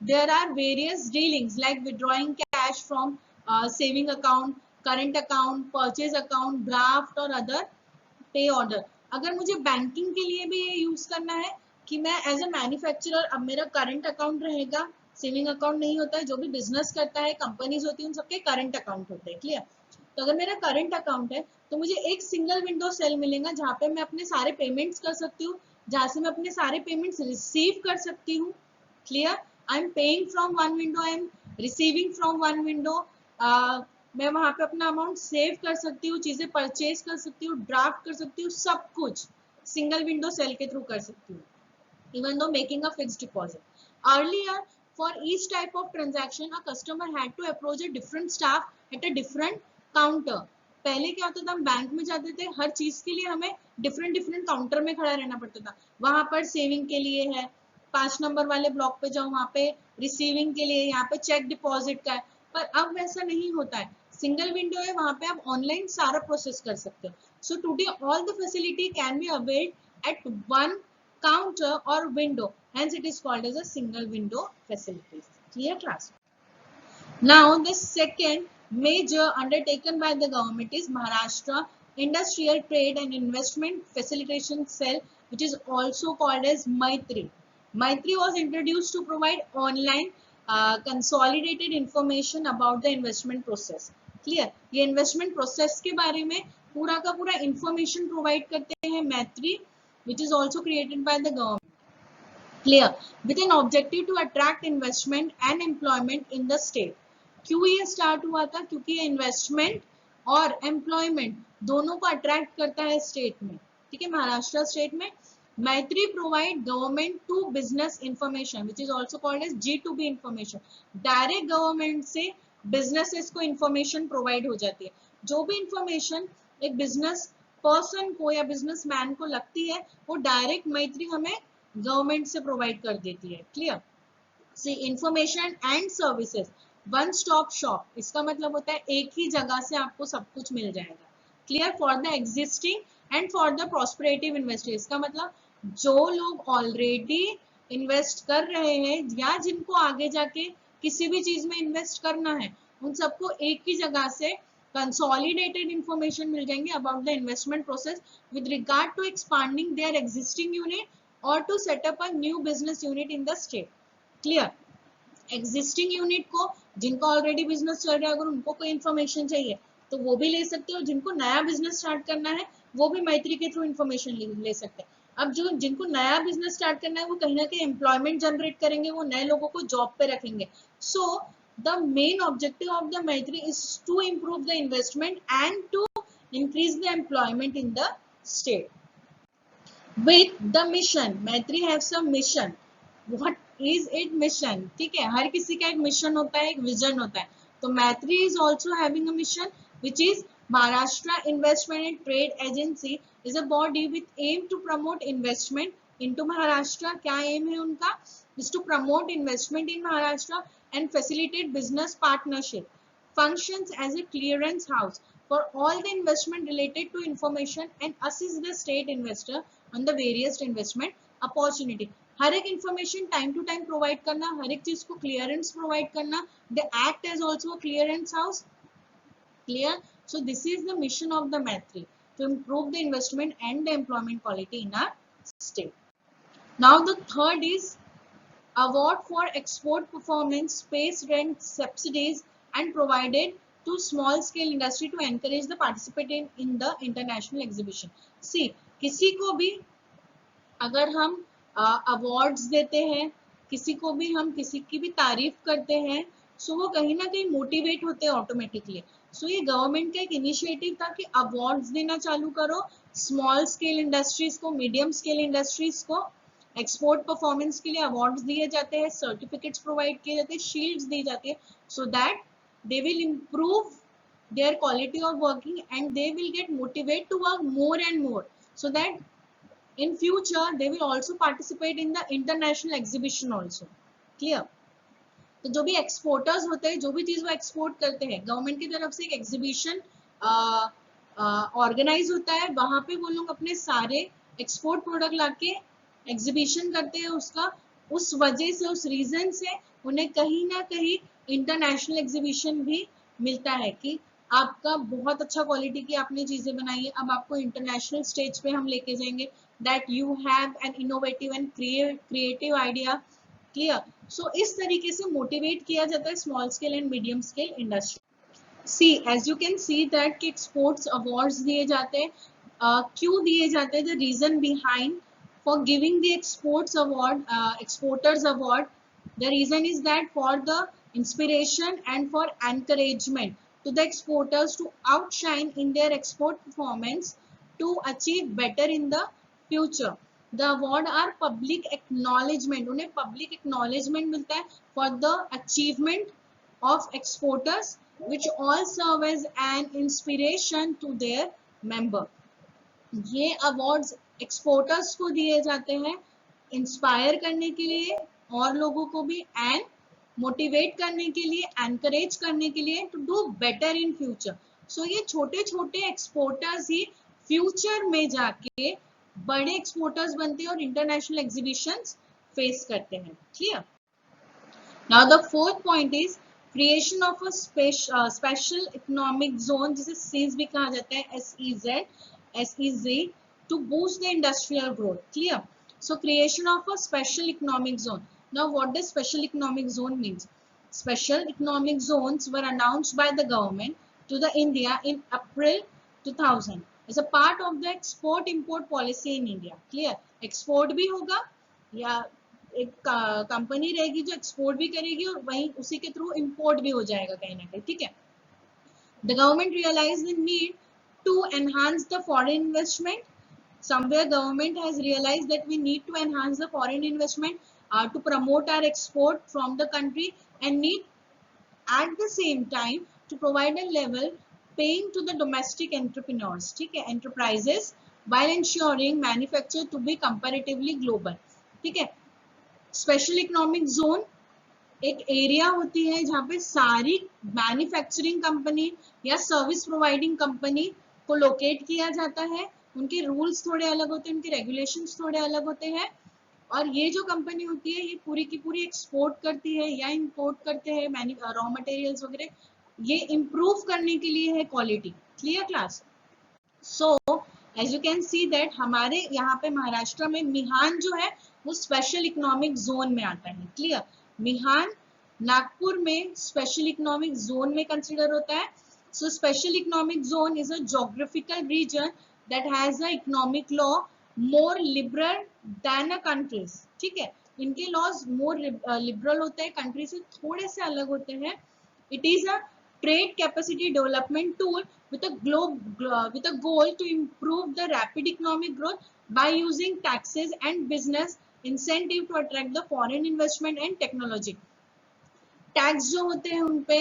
there are various dealings like withdrawing cash from saving account, current account, purchase account, draft or other पे ऑर्डर। अगर मुझे बैंकिंग के लिए भी ये यूज करना है कि मैं एज अ मैन्युफैक्चरर, अब मेरा करंट अकाउंट रहेगा, सेविंग अकाउंट नहीं होता है, जो भी बिजनेस करता है, कंपनीज होती है, उन सबके करंट अकाउंट होते हैं, क्लियर। तो अगर मेरा करंट अकाउंट है तो मुझे एक सिंगल विंडो सेल मिलेगा जहाँ पे मैं अपने सारे पेमेंट्स कर सकती हूँ, जहाँ से मैं अपने सारे पेमेंट्स रिसीव कर सकती हूँ, clear. I am paying from one window, I am receiving from one window, मैं वहां पे अपना अमाउंट सेव कर सकती हूँ, चीजें परचेज कर सकती हूँ, ड्राफ्ट कर सकती हूँ, सब कुछ सिंगल विंडो सेल के थ्रू कर सकती हूँ, even though making a fixed deposit. Earlier, for each type of transaction, a customer had to approach a different staff at a different counter. पहले क्या होता था, हम बैंक में जाते थे, हर चीज के लिए हमें डिफरेंट काउंटर में खड़ा रहना पड़ता था। वहां पर सेविंग के लिए है, 5 नंबर वाले ब्लॉक पे जाओ, वहां पे रिसीविंग के लिए, यहाँ पे चेक डिपॉजिट का है। पर अब वैसा नहीं होता है, सिंगल विंडो है, वहां पे आप ऑनलाइन सारा प्रोसेस कर सकते हो। So today all the facility can be availed at one counter or window, hence it is called as a single window facilities. Clear class? Now the second major undertaken by the government is Maharashtra Industrial Trade and Investment Facilitation Cell, which is also called as Maitri. Maitri was introduced to provide online consolidated information about the investment process. Clear? ये investment process के बारे में पूरा का पूरा information provide करते हैं Maitri, which is also created by the government. Clear? With an objective to attract investment and employment in the state. क्यों ये स्टार्ट हुआ था? क्योंकि ये इन्वेस्टमेंट और एम्प्लॉयमेंट दोनों को अट्रैक्ट करता है स्टेट में, ठीक है, महाराष्ट्र स्टेट में। Maitri provide government to business information which is also called as G2B information. Direct government से बिजनेसेस को इंफॉर्मेशन प्रोवाइड हो जाती है। जो भी इंफॉर्मेशन एक बिजनेस पर्सन को या बिजनेस मैन को लगती है, वो डायरेक्ट मैत्री हमें गवर्नमेंट से प्रोवाइड कर देती है। Clear? See information and services, one stop shop, इसका मतलब होता है एक ही जगह से आपको सब कुछ मिल जाएगा। Clear? For the existing and for the prospective investor, इसका मतलब जो लोग ऑलरेडी इन्वेस्ट कर रहे हैं या जिनको आगे जाके किसी भी चीज में इन्वेस्ट करना है, उन सबको एक ही जगह से consolidated information मिल जाएंगे about the investment process with regard to expanding their existing unit or to set up a new business unit in the state. Clear? Existing unit को, जिनको ऑलरेडी बिजनेस चल रहा है, अगर उनको कोई इन्फॉर्मेशन चाहिए तो वो भी ले सकते हो, जिनको नया बिजनेस स्टार्ट करना है वो भी मैत्री के थ्रू इन्फॉर्मेशन ले सकते हैं। अब जो जिनको नया बिजनेस स्टार्ट करना है वो कहीं ना कहीं एम्प्लॉयमेंट जनरेट करेंगे, वो नए लोगों को जॉब पे रखेंगे। So the main objective of the Maitri is to improve the investment and to increase the employment in the state. With the mission, मैत्री have some mission. What is it mission? ठीक है, हर किसी का एक मिशन होता है, एक विजन होता है। तो मैत्री is also having a mission which is Maharashtra Investment and Trade Agency is a body with aim to promote investment into Maharashtra. क्या aim है उनका? Is to promote investment in Maharashtra and facilitate business partnership. Functions as a clearance house for all the investment related to information and assist the state investor on the various investment opportunity. हर एक information time to time provide करना, हर एक चीज को clearance provide करना. They act as also a clearance house. Clear? So this is the mission of the Maitri, to improve the investment and the employment quality in our state. Now the third is award for export performance, space rent subsidies and provided to small scale industry to encourage the participation in the international exhibition. See, किसी को भी अगर हम अवार्ड्स देते हैं, किसी को भी हम किसी की भी तारीफ करते हैं, सो वो कहीं ना कहीं मोटिवेट होते हैं ऑटोमेटिकली। सो ये गवर्नमेंट का एक इनिशिएटिव था कि अवार्ड्स देना चालू करो स्मॉल स्केल इंडस्ट्रीज को, मीडियम स्केल इंडस्ट्रीज को। एक्सपोर्ट परफॉर्मेंस के लिए अवार्ड्स दिए जाते हैं, सर्टिफिकेट्स प्रोवाइड किए जाते हैं, शील्ड्स दी जाती है, सो that they will improve their quality of working and they will get motivated to work more and more, so that in future they will also participate in the international exhibition also. Clear? तो जो भी एक्सपोर्टर्स होते हैं, जो भी चीज वो एक्सपोर्ट करते हैं, गवर्नमेंट की तरफ से एक एग्जीबिशन ऑर्गेनाइज होता है, वहां पे वो लोग अपने सारे एक्सपोर्ट प्रोडक्ट लाके एग्जीबिशन करते हैं उसका। उस वजह से, उस रीजन से उन्हें कहीं ना कहीं इंटरनेशनल एग्जीबिशन भी मिलता है कि आपका बहुत अच्छा क्वालिटी की आपने चीजें बनाई है, अब आपको इंटरनेशनल स्टेज पे हम लेके जाएंगे, that you have an innovative and creative idea. Clear? So इस तरीके से मोटिवेट किया जाता है small scale and medium scale industry. See, as you can see that कि एक्सपोर्ट्स अवार्ड्स दिए जाते हैं। क्यों दिए जाते हैं? The reason behind for giving the exports award, exporters award, the reason is that for the inspiration and for encouragement to the exporters to outshine in their export performance to achieve better in the future. The award are public acknowledgement, उन्हें public acknowledgement मिलता है for the achievement of exporters which all serve as an inspiration to their member. ये अवार्ड्स एक्सपोर्टर्स को दिए जाते हैं इंस्पायर करने के लिए और लोगों को भी, एंड मोटिवेट करने के लिए, एनकरेज करने के लिए to do better in future. So ये छोटे छोटे एक्सपोर्टर्स ही फ्यूचर में जाके बड़े एक्सपोर्टर्स बनते हैं और इंटरनेशनल एग्जीबिशंस फेस करते हैं। Clear? Now the fourth point is creation of a special economic zone, जिसे सीज भी कहा जाता है, SEZ, to boost the industrial growth. Clear? So creation of a special economic zone. Now what does special economic zone means? Special economic zones were announced by the government to the India in April 2000 as a part of the export import policy in India. Clear? Export भी होगा या एक कंपनी रहेगी जो एक्सपोर्ट भी करेगी और वहीं उसी के थ्रू इंपोर्ट भी हो जाएगा कहीं ना कहीं। ठीक है? The government realized the need to enhance the foreign investment. Somewhere government has realized that we need to enhance the foreign investment to promote our export from the country, and need at the same time to provide a level paying to the domestic entrepreneurs, ठीक है, enterprises, while ensuring manufacture to be comparatively global. ठीक है? स्पेशल इकोनॉमिक जोन एक एरिया होती है जहाँ पे सारी मैन्युफैक्चरिंग कंपनी या सर्विस प्रोवाइडिंग कंपनी को लोकेट किया जाता है। उनके रूल्स थोड़े अलग होते हैं, उनके रेगुलेशंस थोड़े अलग होते हैं, और ये जो कंपनी होती है ये पूरी की पूरी एक्सपोर्ट करती है या इंपोर्ट करते हैं रॉ मटेरियल्स वगैरह, ये इम्प्रूव करने के लिए है quality. Clear class? So as you can see that हमारे यहाँ पे महाराष्ट्र में मिहान जो है वो स्पेशल इकोनॉमिक जोन में आता है। क्लियर? मिहान नागपुर में स्पेशल इकोनॉमिक जोन में कंसिडर होता है। So special economic zone is a geographical region that has a economic law more liberal than a countries. ठीक है, इनके laws more liberal होते हैं, country से थोड़े से अलग होते हैं. It is a trade capacity development tool with a goal to improve the rapid economic growth by using taxes and business incentive to attract the foreign investment and technology. Tax जो होते हैं उन पे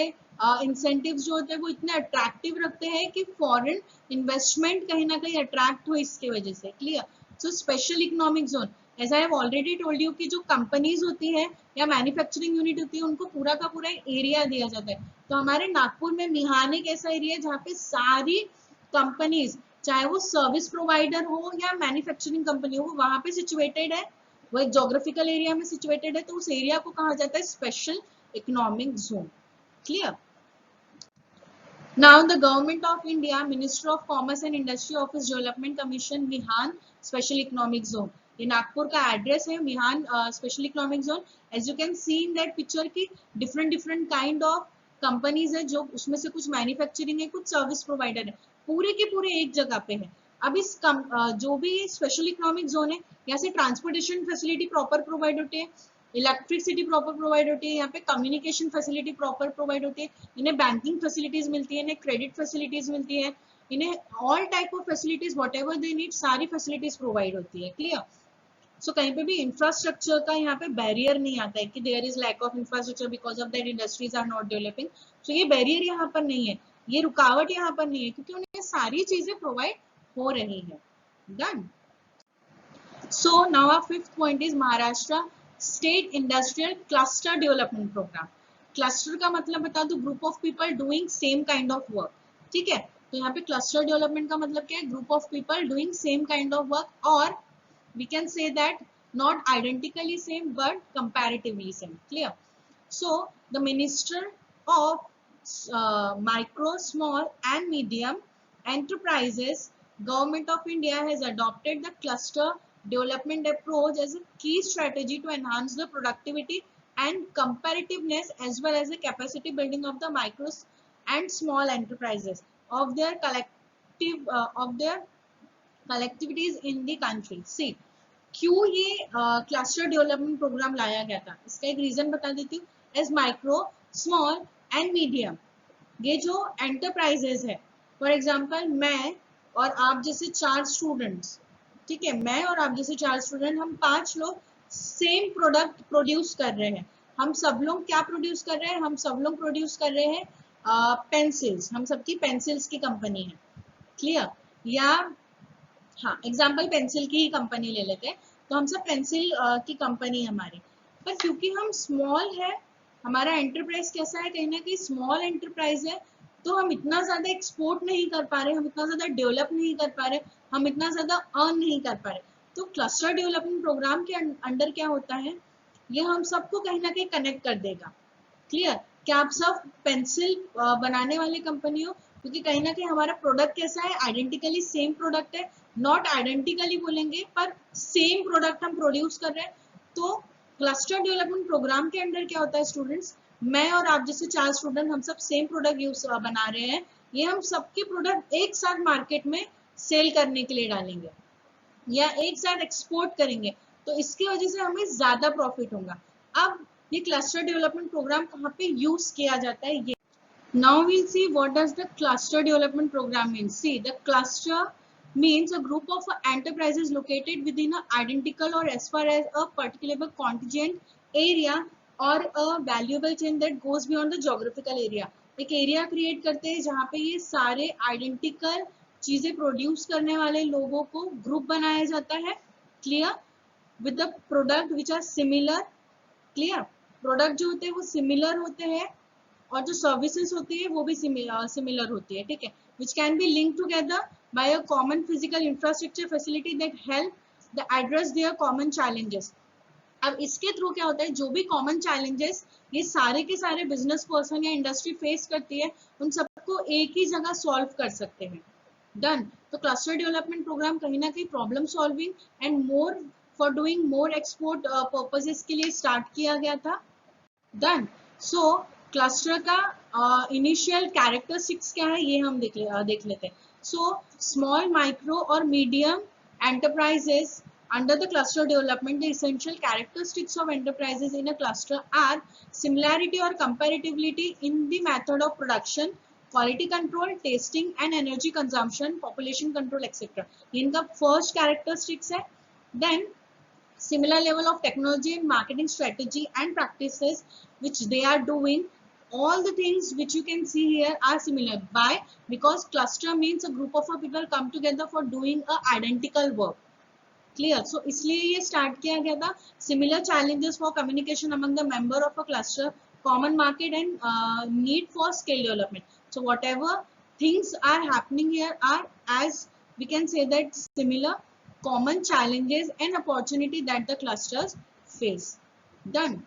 इंसेंटिव्स जो होते हैं वो इतने अट्रैक्टिव रखते हैं कि फॉरेन इन्वेस्टमेंट कहीं ना कहीं अट्रैक्ट हो इसके वजह से. Clear. So special economic zone, as I have already told you कि जो कंपनीज होती है या मैन्युफैक्चरिंग यूनिट होती है उनको पूरा का पूरा एरिया दिया जाता है. तो हमारे नागपुर में मिहान एक ऐसा एरिया है जहाँ पे सारी कंपनीज, चाहे वो सर्विस प्रोवाइडर हो या मैन्युफैक्चरिंग कंपनी हो, वो वहां पे सिचुएटेड है, वो एक जोग्राफिकल एरिया में सिचुएटेड है. तो उस एरिया को कहा जाता है special economic zone. Clear. Now the Government of India, Minister of Commerce and Industry Office Development Commission, Mihan Special Economic Zone. ये नागपुर का एड्रेस है, मिहान special economic zone. As you can see in that picture की डिफरेंट काइंड ऑफ कंपनीज है, जो उसमें से कुछ मैन्युफैक्चरिंग है, कुछ सर्विस प्रोवाइडर है, पूरे के पूरे एक जगह पे है. अब इस जो भी स्पेशल इकोनॉमिक जोन है, यहाँ से ट्रांसपोर्टेशन फैसिलिटी प्रॉपर प्रोवाइड होती है, इलेक्ट्रिसिटी प्रॉपर प्रोवाइड होती है, यहाँ पे कम्युनिकेशन फैसिलिटी प्रॉपर प्रोवाइड होती है, इन्हें बैंकिंग फैसिलिटीज मिलती है, इन्हें क्रेडिट फैसिलिटीज मिलती है, इन्हें all type of facilities what ever they need, सारी फैसिलिटीज प्रोवाइड होती है. क्लियर. सो कहीं पे भी इंफ्रास्ट्रक्चर का यहाँ पे बैरियर नहीं आता है कि there is lack of infrastructure because of that industries are not developing. So ये बैरियर यहाँ पर नहीं है, ये रुकावट यहाँ पर नहीं है, क्योंकि उन्हें सारी चीजें प्रोवाइड हो रही है. Done. So now our fifth point is Maharashtra state industrial cluster development program. Cluster का मतलब बता दो, group of people doing same kind of work. ठीक है, तो यहाँ पे क्लस्टर डेवलपमेंट का मतलब क्या है, group of people doing same kind of work, और we can say that not identically same but comparatively same. Clear. So the Minister of Micro, Small and Medium Enterprises, Government of India has adopted the cluster development approach as a key strategy to enhance the productivity and comparativeness as well as the capacity building of the micro and small enterprises of their collectivities in the country. See, क्यों ये क्लस्टर डेवलपमेंट प्रोग्राम लाया गया था, इसका एक रीजन बता देती हूँ. As micro, small and medium, ये जो एंटरप्राइजेस है, फॉर एग्जांपल मैं और आप जैसे 4 स्टूडेंट्स, ठीक है, मैं और आप जैसे 4 स्टूडेंट, हम 5 लोग सेम प्रोडक्ट प्रोड्यूस कर रहे हैं. हम सब लोग क्या प्रोड्यूस कर रहे हैं, हम सब लोग प्रोड्यूस कर रहे हैं पेंसिल्स, हम सबकी पेंसिल्स की कंपनी है. क्लियर. या हाँ, एग्जाम्पल पेंसिल की ही कंपनी ले लेते हैं, तो हम सब पेंसिल की कंपनी है हमारी. पर क्योंकि हम स्मॉल है, हमारा एंटरप्राइज कैसा है, कहीं ना कहीं स्मॉल एंटरप्राइज है, तो हम इतना ज्यादा एक्सपोर्ट नहीं कर पा रहे, हम इतना ज्यादा डेवलप नहीं कर पा रहे, हम इतना ज्यादा अर्न नहीं कर पा रहे. तो क्लस्टर डेवलपमेंट प्रोग्राम के अंडर क्या होता है, ये हम सबको कहीं ना कहीं कनेक्ट कर देगा. क्लियर. क्या आप सब पेंसिल बनाने वाली कंपनी हो, क्योंकि कहीं ना कहीं हमारा प्रोडक्ट कैसा है, आइडेंटिकली सेम प्रोडक्ट है, नॉट आइडेंटिकली बोलेंगे पर सेम प्रोडक्ट हम प्रोड्यूस कर रहे हैं. तो क्लस्टर डेवलपमेंट प्रोग्राम के अंडर क्या होता है स्टूडेंट्स, मैं और आप जैसे 4 स्टूडेंट, हम सब सेम प्रोडक्ट यूज बना रहे हैं, ये हम सबके प्रोडक्ट एक साथ मार्केट में सेल करने के लिए डालेंगे या एक साथ एक्सपोर्ट करेंगे, तो इसकी वजह से हमें ज्यादा प्रॉफिट होगा. अब ये क्लस्टर डेवलपमेंट प्रोग्राम कहाँ पे यूज किया जाता है, ये now we'll see what does the cluster development program mean. See, the cluster means a group of enterprises located within an identical or as far as a particular contingent area or a valuable chain that goes beyond the geographical area. एक एरिया क्रिएट करते हैं जहाँ पे ये सारे आइडेंटिकल चीजें प्रोड्यूस करने वाले लोगों को ग्रुप बनाया जाता है. Clear. With the product which are similar. Clear. Product जो होते हैं वो सिमिलर होते हैं और जो सर्विसेज होती है वो भी सिमिलर होती है. ठीक है. Which can be link together by a common physical infrastructure facility that help the address their common challenges. अब इसके थ्रू क्या होता है, जो भी कॉमन चैलेंजेस ये सारे के सारे बिजनेस पर्सन या इंडस्ट्री फेस करती है, उन सबको एक ही जगह सॉल्व कर सकते हैं. डन. तो क्लस्टर डेवलपमेंट प्रोग्राम कहीं ना कहीं problem solving and more for doing more export purposes के लिए स्टार्ट किया गया था. डन. सो क्लस्टर का इनिशियल कैरेक्टरिस्टिक्स क्या है ये हम देख लेते हैं. So small, micro or medium enterprises under the cluster development, the essential characteristics of enterprises in a cluster are similarity or compatibility in the method of production, quality control, tasting and energy consumption, population control, etc. इनका first characteristics है. Then similar level of technology and marketing strategy and practices which they are doing. All the things which you can see here are similar. Why? Because cluster means a group of people come together for doing a identical work. Clear? So इसलिए ये start किया गया था. Similar challenges for communication among the member of a cluster, common market and need for scale development. So whatever things are happening here are, as we can say, that similar common challenges and opportunity that the clusters face. Done.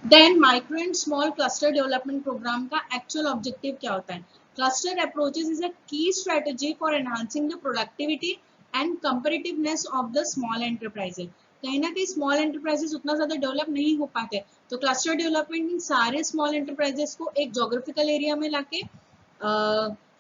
Then micro and small cluster development program का actual objective क्या होता है? Cluster approaches is a key strategy for enhancing the productivity and competitiveness of the small enterprises. कहीं ना कहीं small enterprises उतना ज़्यादा develop नहीं हो पाते, तो cluster development इन सारे small enterprises को एक geographical area में लाके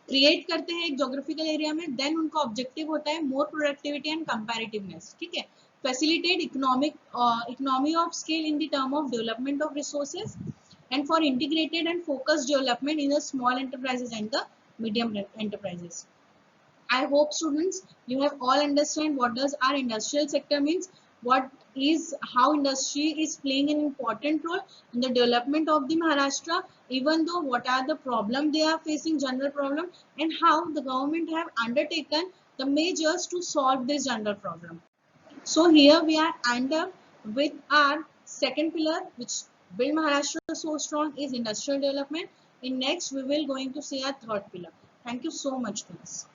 क्रिएट करते हैं एक जोग्राफिकल एरिया में. देन उनका ऑब्जेक्टिव होता है मोर प्रोडक्टिविटी एंड कंपैरेटिवनेस. ठीक है. Facilitate economy of scale in the term of development of resources and for integrated and focused development in the small enterprises and the medium enterprises. I hope students you have all understand what does our industrial sector means, what is how industry is playing an important role in the development of the Maharashtra, even though what are the problem they are facing, general problem, and how the government have undertaken the measures to solve this general problem. So here we are end up with our second pillar which build Maharashtra so strong is industrial development. In next we will going to see our third pillar. Thank you so much, class.